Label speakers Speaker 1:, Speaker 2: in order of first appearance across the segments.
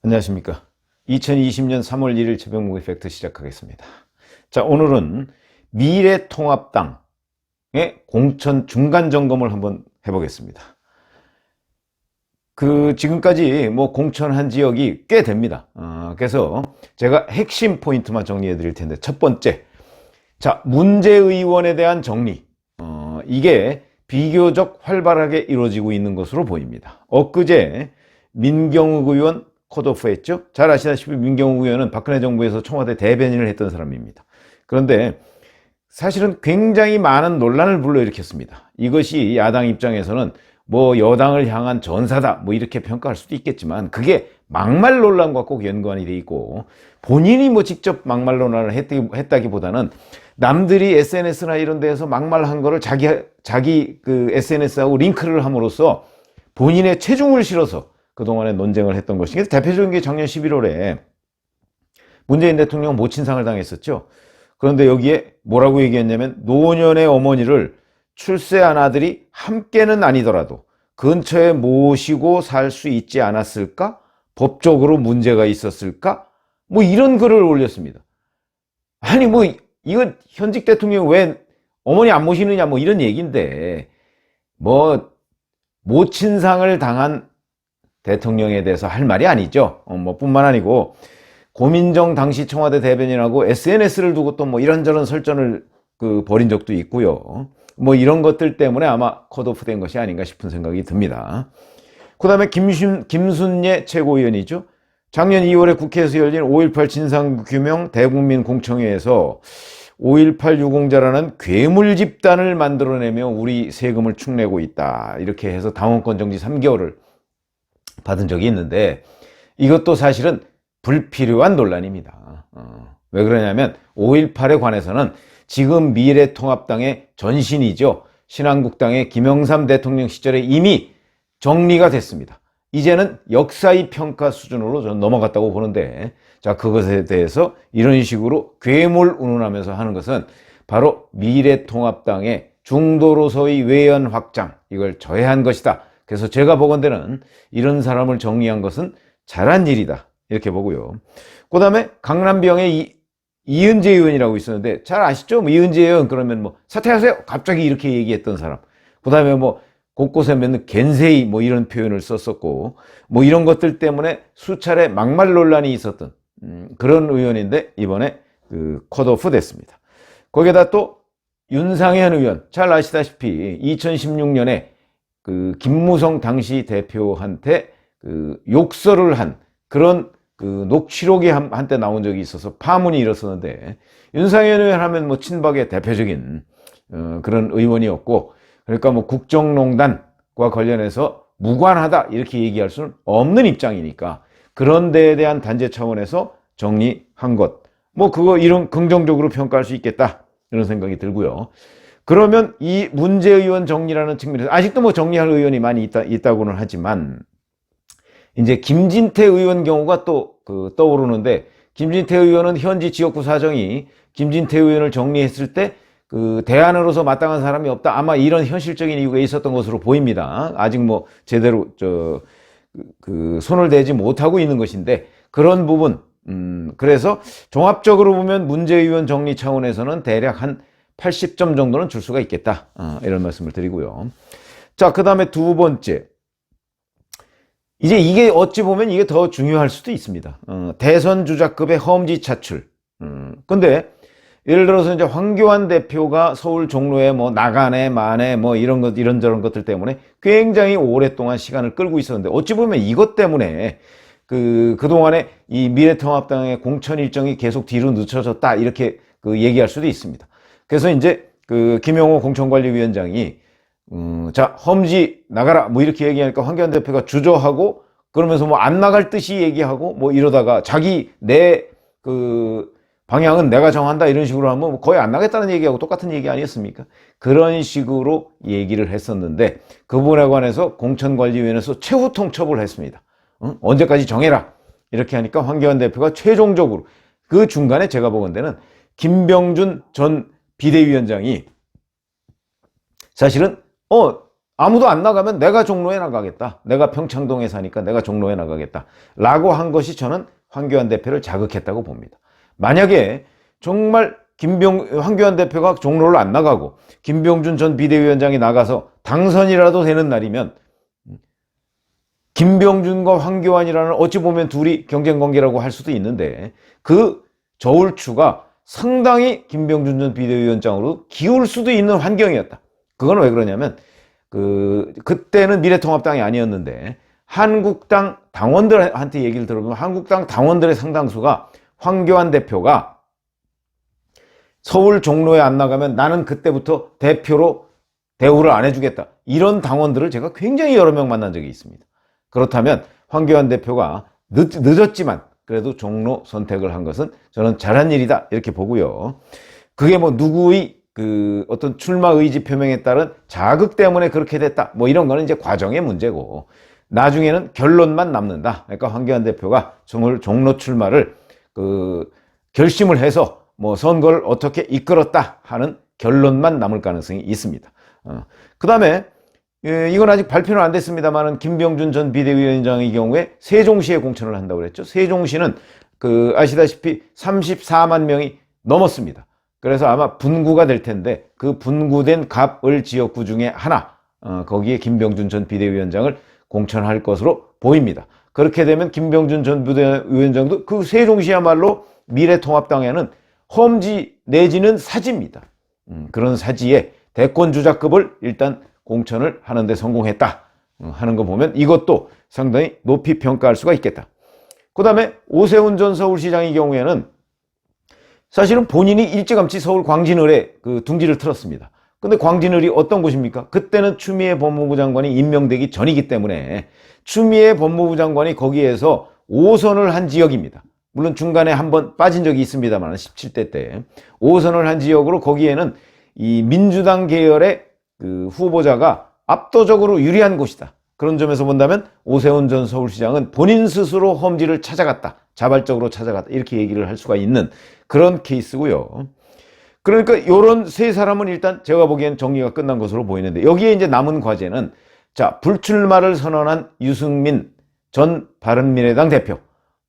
Speaker 1: 안녕하십니까. 2020년 3월 1일 새벽 모기 팩트 시작하겠습니다. 자, 오늘은 미래통합당의 공천 중간 점검을 한번 해보겠습니다. 지금까지 공천한 지역이 꽤 됩니다. 그래서 제가 핵심 포인트만 정리해 드릴 텐데, 첫 번째. 자, 문재의원에 대한 정리. 이게 비교적 활발하게 이루어지고 있는 것으로 보입니다. 엊그제 민경욱 의원 컷오프 했죠. 잘 아시다시피 민경욱 의원은 박근혜 정부에서 청와대 대변인을 했던 사람입니다. 그런데 사실은 굉장히 많은 논란을 불러일으켰습니다. 이것이 야당 입장에서는 여당을 향한 전사다 이렇게 평가할 수도 있겠지만, 그게 막말 논란과 꼭 연관이 돼 있고, 본인이 직접 막말 논란을 했다기보다는 남들이 SNS나 이런 데에서 막말한 거를 자기 SNS하고 링크를 함으로써 본인의 체중을 실어서 그동안에 논쟁을 했던 것이기, 대표적인 게 작년 11월에 문재인 대통령 모친상을 당했었죠. 그런데 여기에 뭐라고 얘기했냐면, 노년의 어머니를 출세한 아들이 함께는 아니더라도 근처에 모시고 살 수 있지 않았을까? 법적으로 문제가 있었을까? 이런 글을 올렸습니다. 아니 이거 현직 대통령 왜 어머니 안 모시느냐 이런 얘기인데, 모친상을 당한 대통령에 대해서 할 말이 아니죠. 뿐만 아니고 고민정 당시 청와대 대변인하고 SNS를 두고 또 이런저런 설전을 벌인 적도 있고요. 이런 것들 때문에 아마 컷오프 된 것이 아닌가 싶은 생각이 듭니다. 그 다음에 김순례 최고위원이죠. 작년 2월에 국회에서 열린 5.18 진상규명 대국민 공청회에서 5.18 유공자라는 괴물 집단을 만들어내며 우리 세금을 축내고 있다, 이렇게 해서 당원권 정지 3개월을 받은 적이 있는데, 이것도 사실은 불필요한 논란입니다. 왜 그러냐면 5.18에 관해서는 지금 미래통합당의 전신이죠. 신한국당의 김영삼 대통령 시절에 이미 정리가 됐습니다. 이제는 역사의 평가 수준으로 저는 넘어갔다고 보는데, 자, 그것에 대해서 이런 식으로 괴물 운운하면서 하는 것은 바로 미래통합당의 중도로서의 외연 확장, 이걸 저해한 것이다. 그래서 제가 보건대는 이런 사람을 정리한 것은 잘한 일이다, 이렇게 보고요. 그 다음에 강남병의 이은재 의원이라고 있었는데, 잘 아시죠? 이은재 의원 그러면 사퇴하세요, 갑자기 이렇게 얘기했던 사람. 그 다음에 곳곳에 맨날 겐세이 이런 표현을 썼었고, 이런 것들 때문에 수차례 막말 논란이 있었던 그런 의원인데, 이번에 컷오프 됐습니다. 거기에다 또 윤상현 의원, 잘 아시다시피 2016년에 김무성 당시 대표한테 욕설을 한 그런 녹취록이 한때 나온 적이 있어서 파문이 일었었는데, 윤상현 의원 하면 친박의 대표적인 그런 의원이었고, 그러니까 국정농단과 관련해서 무관하다 이렇게 얘기할 수는 없는 입장이니까, 그런 데에 대한 단죄 차원에서 정리한 것, 이런 긍정적으로 평가할 수 있겠다, 이런 생각이 들고요. 그러면 이 문재의원 정리라는 측면에서 아직도 정리할 의원이 많이 있다고는 하지만, 이제 김진태 의원 경우가 또 떠오르는데, 김진태 의원은 현지 지역구 사정이 김진태 의원을 정리했을 때 대안으로서 마땅한 사람이 없다, 아마 이런 현실적인 이유가 있었던 것으로 보입니다. 아직 제대로 손을 대지 못하고 있는 것인데, 그런 부분, 그래서 종합적으로 보면 문재의원 정리 차원에서는 대략 한 80점 정도는 줄 수가 있겠다, 이런 말씀을 드리고요. 자, 그 다음에 두 번째, 이제 이게 어찌 보면 이게 더 중요할 수도 있습니다. 대선 주자급의 험지 차출. 근데 예를 들어서 이제 황교안 대표가 서울 종로에 나가네 마네 이런저런 것들 때문에 굉장히 오랫동안 시간을 끌고 있었는데, 어찌 보면 이것 때문에 그동안에 이 미래통합당의 공천 일정이 계속 뒤로 늦춰졌다, 이렇게 얘기할 수도 있습니다. 그래서 이제 김용호 공천관리위원장이 자, 험지 나가라 이렇게 얘기하니까 황교안 대표가 주저하고, 그러면서 안 나갈 듯이 얘기하고 이러다가 내 방향은 내가 정한다, 이런 식으로 하면 거의 안 나겠다는 얘기하고 똑같은 얘기 아니었습니까? 그런 식으로 얘기를 했었는데, 그 부분에 관해서 공천관리위원회에서 최후 통첩을 했습니다. 언제까지 정해라, 이렇게 하니까 황교안 대표가 최종적으로 그 중간에 제가 보건대는 김병준 전 비대위원장이 사실은 아무도 안 나가면 내가 종로에 나가겠다. 내가 평창동에 사니까 내가 종로에 나가겠다. 라고 한 것이 저는 황교안 대표를 자극했다고 봅니다. 만약에 정말 황교안 대표가 종로를 안 나가고 김병준 전 비대위원장이 나가서 당선이라도 되는 날이면 김병준과 황교안이라는 어찌 보면 둘이 경쟁관계라고 할 수도 있는데 그 저울추가 상당히 김병준 전 비대위원장으로 기울 수도 있는 환경이었다. 그건 왜 그러냐면 그때는 미래통합당이 아니었는데 한국당 당원들한테 얘기를 들어보면 한국당 당원들의 상당수가 황교안 대표가 서울 종로에 안 나가면 나는 그때부터 대표로 대우를 안 해주겠다. 이런 당원들을 제가 굉장히 여러 명 만난 적이 있습니다. 그렇다면 황교안 대표가 늦었지만 그래도 종로 선택을 한 것은 저는 잘한 일이다 이렇게 보고요. 그게 뭐 누구의 어떤 출마 의지 표명에 따른 자극 때문에 그렇게 됐다. 뭐 이런 거는 이제 과정의 문제고 나중에는 결론만 남는다. 그러니까 황교안 대표가 종로 출마를 결심을 해서 뭐 선거를 어떻게 이끌었다 하는 결론만 남을 가능성이 있습니다. 그 다음에 이건 아직 발표는 안 됐습니다만은 김병준 전 비대위원장의 경우에 세종시에 공천을 한다고 그랬죠. 세종시는 아시다시피 34만 명이 넘었습니다. 그래서 아마 분구가 될 텐데 그 분구된 갑을 지역구 중에 하나 거기에 김병준 전 비대위원장을 공천할 것으로 보입니다. 그렇게 되면 김병준 전 비대위원장도 그 세종시야말로 미래통합당에는 험지 내지는 사지입니다. 그런 사지에 대권주자급을 일단 공천을 하는데 성공했다 하는 거 보면 이것도 상당히 높이 평가할 수가 있겠다. 그 다음에 오세훈 전 서울시장의 경우에는 사실은 본인이 일찌감치 서울 광진을에 둥지를 틀었습니다. 근데 광진을이 어떤 곳입니까? 그때는 추미애 법무부 장관이 임명되기 전이기 때문에 추미애 법무부 장관이 거기에서 5선을 한 지역입니다. 물론 중간에 한번 빠진 적이 있습니다만 17대 때 5선을 한 지역으로 거기에는 이 민주당 계열의 후보자가 압도적으로 유리한 곳이다. 그런 점에서 본다면 오세훈 전 서울시장은 본인 스스로 험지를 찾아갔다. 자발적으로 찾아갔다. 이렇게 얘기를 할 수가 있는 그런 케이스고요. 그러니까 이런 세 사람은 일단 제가 보기엔 정리가 끝난 것으로 보이는데 여기에 이제 남은 과제는 자, 불출마를 선언한 유승민 전 바른미래당 대표.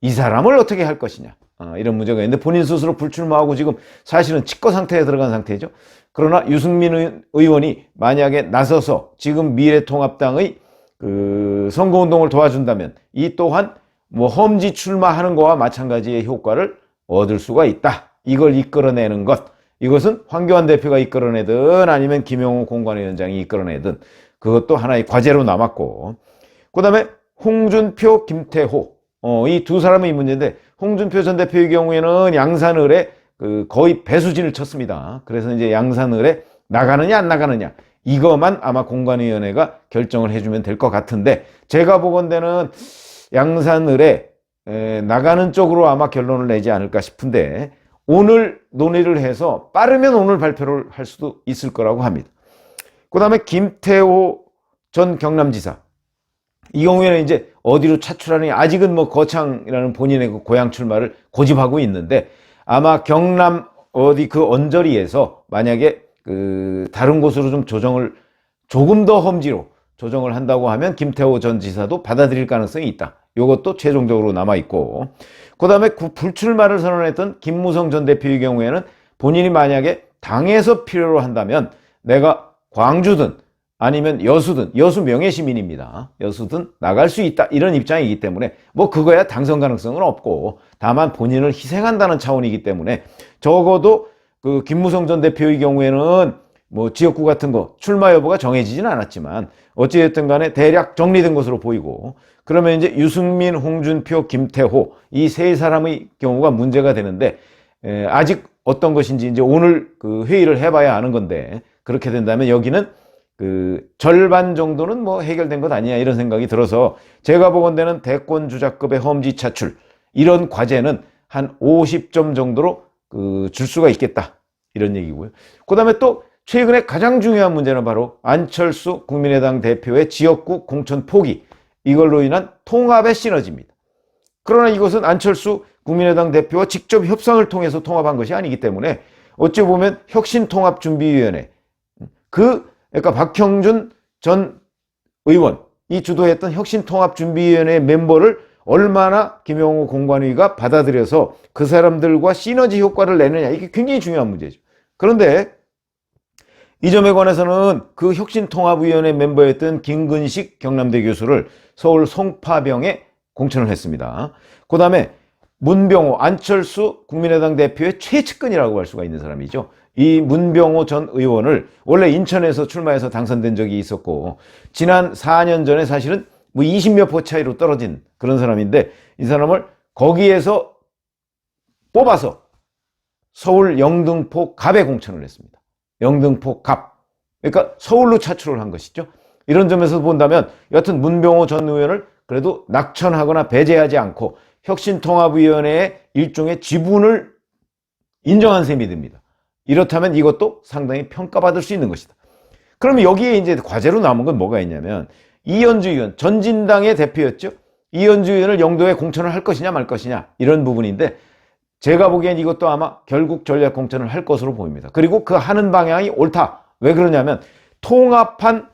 Speaker 1: 이 사람을 어떻게 할 것이냐. 이런 문제가 있는데 본인 스스로 불출마하고 지금 사실은 직거 상태에 들어간 상태죠. 그러나 유승민 의원이 만약에 나서서 지금 미래통합당의 선거운동을 도와준다면 이 또한 뭐 험지 출마하는 거와 마찬가지의 효과를 얻을 수가 있다. 이걸 이끌어내는 것. 이것은 황교안 대표가 이끌어내든 아니면 김용호 공관위원장이 이끌어내든 그것도 하나의 과제로 남았고 그 다음에 홍준표, 김태호 이 두 사람의 문제인데 홍준표 전 대표의 경우에는 양산을에 거의 배수진을 쳤습니다. 그래서 이제 양산을에 나가느냐 안 나가느냐 이것만 아마 공관위원회가 결정을 해주면 될 것 같은데 제가 보건대는 양산을에 나가는 쪽으로 아마 결론을 내지 않을까 싶은데 오늘 논의를 해서 빠르면 오늘 발표를 할 수도 있을 거라고 합니다. 그 다음에 김태호 전 경남지사 이 경우에는 이제 어디로 차출하느냐 아직은 뭐 거창이라는 본인의 그 고향 출마를 고집하고 있는데 아마 경남 어디 그 언저리에서 만약에 다른 곳으로 좀 조금 더 험지로 조정을 한다고 하면 김태호 전 지사도 받아들일 가능성이 있다. 이것도 최종적으로 남아있고 그 다음에 불출마를 선언했던 김무성 전 대표의 경우에는 본인이 만약에 당에서 필요로 한다면 내가 광주든 아니면 여수든 여수 명예시민입니다. 여수든 나갈 수 있다 이런 입장이기 때문에 뭐 그거야 당선 가능성은 없고 다만 본인을 희생한다는 차원이기 때문에 적어도 김무성 전 대표의 경우에는 뭐 지역구 같은 거 출마 여부가 정해지진 않았지만 어찌됐든 간에 대략 정리된 것으로 보이고 그러면 이제 유승민, 홍준표, 김태호 이 세 사람의 경우가 문제가 되는데 아직 어떤 것인지 이제 오늘 회의를 해봐야 아는 건데 그렇게 된다면 여기는 절반 정도는 뭐 해결된 것 아니냐 이런 생각이 들어서 제가 보건대는 대권 주자급의 험지 차출 이런 과제는 한 50점 정도로 줄 수가 있겠다 이런 얘기고요. 그 다음에 또 최근에 가장 중요한 문제는 바로 안철수 국민의당 대표의 지역구 공천 포기 이걸로 인한 통합의 시너지입니다. 그러나 이것은 안철수 국민의당 대표와 직접 협상을 통해서 통합한 것이 아니기 때문에 어찌 보면 혁신통합준비위원회 그러니까 박형준 전 의원이 주도했던 혁신통합준비위원회 멤버를 얼마나 김영호 공관위가 받아들여서 그 사람들과 시너지 효과를 내느냐, 이게 굉장히 중요한 문제죠. 그런데 이 점에 관해서는 그 혁신통합위원회 멤버였던 김근식 경남대 교수를 서울 송파병에 공천을 했습니다. 그 다음에 문병호, 안철수 국민의당 대표의 최측근이라고 할 수가 있는 사람이죠. 이 문병호 전 의원을 원래 인천에서 출마해서 당선된 적이 있었고, 지난 4년 전에 사실은 뭐 20몇 표 차이로 떨어진 그런 사람인데, 이 사람을 거기에서 뽑아서 서울 영등포 갑에 공천을 했습니다. 영등포 갑. 그러니까 서울로 차출을 한 것이죠. 이런 점에서 본다면 여하튼 문병호 전 의원을 그래도 낙천하거나 배제하지 않고 혁신통합위원회의 일종의 지분을 인정한 셈이 됩니다. 이렇다면 이것도 상당히 평가받을 수 있는 것이다. 그러면 여기에 이제 과제로 남은 건 뭐가 있냐면, 이현주 의원, 전진당의 대표였죠. 이현주 의원을 영도에 공천을 할 것이냐 말 것이냐, 이런 부분인데, 제가 보기엔 이것도 아마 결국 전략 공천을 할 것으로 보입니다. 그리고 그 하는 방향이 옳다. 왜 그러냐면 통합한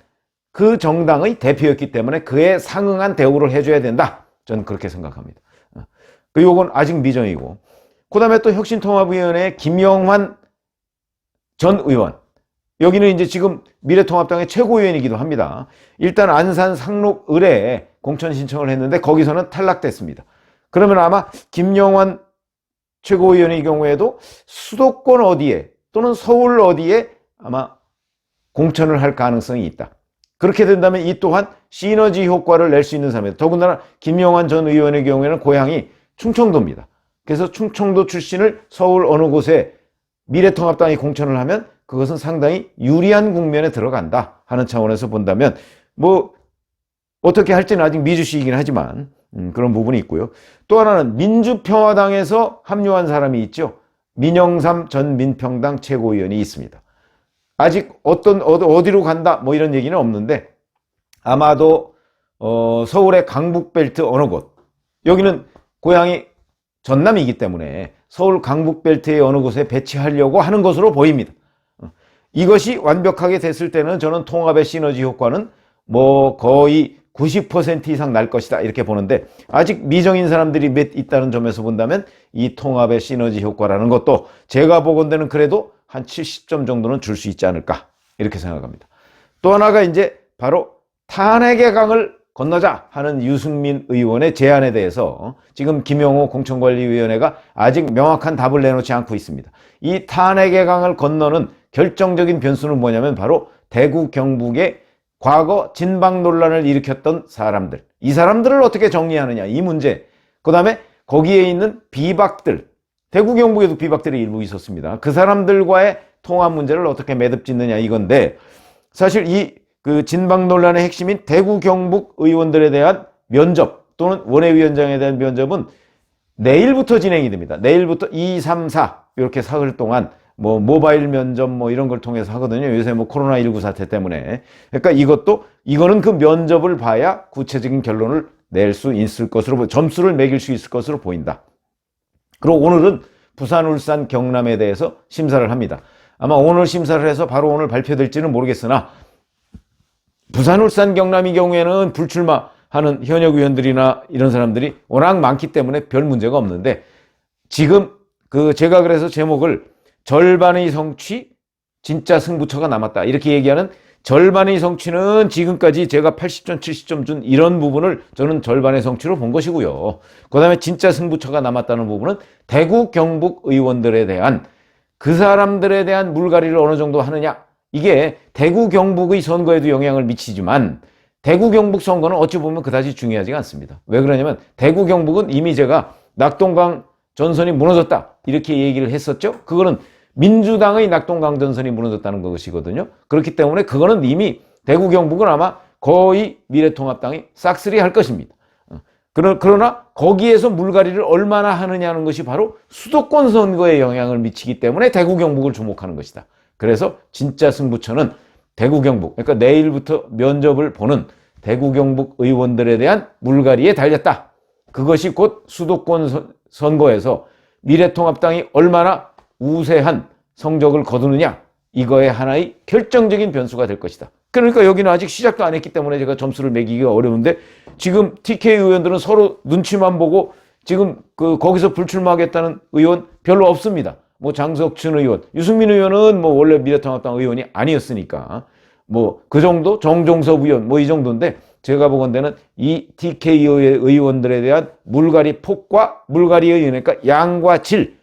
Speaker 1: 그 정당의 대표였기 때문에 그에 상응한 대우를 해줘야 된다. 저는 그렇게 생각합니다. 이건 아직 미정이고, 그 다음에 또 혁신통합위원회의 김영환 전 의원, 여기는 이제 지금 미래통합당의 최고위원이기도 합니다. 일단 안산 상록 의뢰에 공천 신청을 했는데 거기서는 탈락됐습니다. 그러면 아마 김영환 최고위원의 경우에도 수도권 어디에 또는 서울 어디에 아마 공천을 할 가능성이 있다. 그렇게 된다면 이 또한 시너지 효과를 낼 수 있는 사람이다. 더군다나 김영환 전 의원의 경우에는 고향이 충청도입니다. 그래서 충청도 출신을 서울 어느 곳에 미래통합당이 공천을 하면 그것은 상당히 유리한 국면에 들어간다 하는 차원에서 본다면, 뭐 어떻게 할지는 아직 미주시이긴 하지만 그런 부분이 있고요. 또 하나는 민주평화당에서 합류한 사람이 있죠. 민영삼 전 민평당 최고위원이 있습니다. 아직 어디로 간다 뭐 이런 얘기는 없는데, 아마도 서울의 강북벨트 어느 곳, 여기는 고향이 전남이기 때문에 서울 강북벨트의 어느 곳에 배치하려고 하는 것으로 보입니다. 이것이 완벽하게 됐을 때는 저는 통합의 시너지 효과는 뭐 거의 90% 이상 날 것이다 이렇게 보는데, 아직 미정인 사람들이 몇 있다는 점에서 본다면 이 통합의 시너지 효과라는 것도 제가 보건대는 그래도 한 70점 정도는 줄 수 있지 않을까 이렇게 생각합니다. 또 하나가 이제 바로 탄핵의 강을 건너자 하는 유승민 의원의 제안에 대해서 지금 김영호 공천관리위원회가 아직 명확한 답을 내놓지 않고 있습니다. 이 탄핵의 강을 건너는 결정적인 변수는 뭐냐면 바로 대구 경북의 과거 진박 논란을 일으켰던 사람들, 이 사람들을 어떻게 정리하느냐 이 문제, 그 다음에 거기에 있는 비박들, 대구 경북에도 비박들이 일부 있었습니다. 그 사람들과의 통합 문제를 어떻게 매듭짓느냐 이건데, 사실 그 진박 논란의 핵심인 대구 경북 의원들에 대한 면접 또는 원외위원장에 대한 면접은 내일부터 진행이 됩니다. 내일부터 2, 3, 4 이렇게 사흘 동안 뭐 모바일 면접 뭐 이런 걸 통해서 하거든요. 요새 뭐 코로나19 사태 때문에. 그러니까 이거는 그 면접을 봐야 구체적인 결론을 낼 수 있을 것으로, 점수를 매길 수 있을 것으로 보인다. 그리고 오늘은 부산, 울산, 경남에 대해서 심사를 합니다. 아마 오늘 심사를 해서 바로 오늘 발표될지는 모르겠으나, 부산, 울산, 경남의 경우에는 불출마하는 현역 의원들이나 이런 사람들이 워낙 많기 때문에 별 문제가 없는데, 지금 제가 그래서 제목을 절반의 성취, 진짜 승부처가 남았다 이렇게 얘기하는, 절반의 성취는 지금까지 제가 80점, 70점 준 이런 부분을 저는 절반의 성취로 본 것이고요. 그 다음에 진짜 승부처가 남았다는 부분은 대구 경북 의원들에 대한, 그 사람들에 대한 물갈이를 어느 정도 하느냐, 이게 대구 경북의 선거에도 영향을 미치지만 대구 경북 선거는 어찌 보면 그다지 중요하지가 않습니다. 왜 그러냐면 대구 경북은 이미 제가 낙동강 전선이 무너졌다 이렇게 얘기를 했었죠. 그거는 민주당의 낙동강 전선이 무너졌다는 것이거든요. 그렇기 때문에 그거는 이미 대구 경북은 아마 거의 미래통합당이 싹쓸이 할 것입니다. 그러나 거기에서 물갈이를 얼마나 하느냐는 것이 바로 수도권 선거에 영향을 미치기 때문에 대구 경북을 주목하는 것이다. 그래서 진짜 승부처는 대구 경북, 그러니까 내일부터 면접을 보는 대구 경북 의원들에 대한 물갈이에 달렸다. 그것이 곧 수도권 선거에서 미래통합당이 얼마나 우세한 성적을 거두느냐, 이거의 하나의 결정적인 변수가 될 것이다. 그러니까 여기는 아직 시작도 안 했기 때문에 제가 점수를 매기기가 어려운데, 지금 TK 의원들은 서로 눈치만 보고 지금 거기서 불출마하겠다는 의원 별로 없습니다. 뭐 장석춘 의원, 유승민 의원은 뭐 원래 미래통합당 의원이 아니었으니까 뭐 그 정도, 정종섭 의원 뭐 이 정도인데, 제가 보건대는 이 TK 의원들에 대한 물갈이 폭과 물갈이의, 그러니까 양과 질,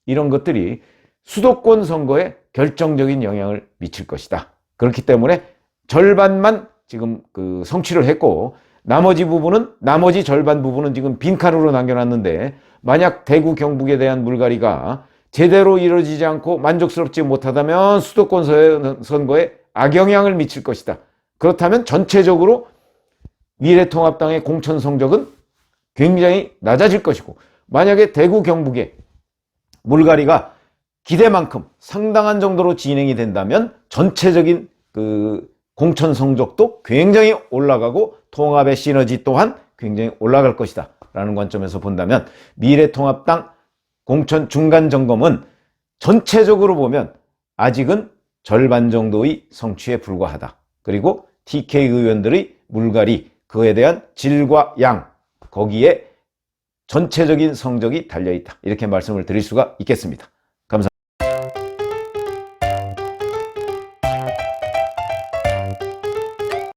Speaker 1: 이런 것들이 수도권 선거에 결정적인 영향을 미칠 것이다. 그렇기 때문에 절반만 지금 성취를 했고, 나머지 절반 부분은 지금 빈칸으로 남겨놨는데, 만약 대구 경북에 대한 물갈이가 제대로 이루어지지 않고 만족스럽지 못하다면 수도권 선거에 악영향을 미칠 것이다. 그렇다면 전체적으로 미래통합당의 공천 성적은 굉장히 낮아질 것이고, 만약에 대구 경북의 물갈이가 기대만큼 상당한 정도로 진행이 된다면 전체적인 공천 성적도 굉장히 올라가고 통합의 시너지 또한 굉장히 올라갈 것이다 라는 관점에서 본다면, 미래통합당 공천 중간 점검은 전체적으로 보면 아직은 절반 정도의 성취에 불과하다. 그리고 TK 의원들의 물갈이, 그에 대한 질과 양, 거기에 전체적인 성적이 달려있다. 이렇게 말씀을 드릴 수가 있겠습니다.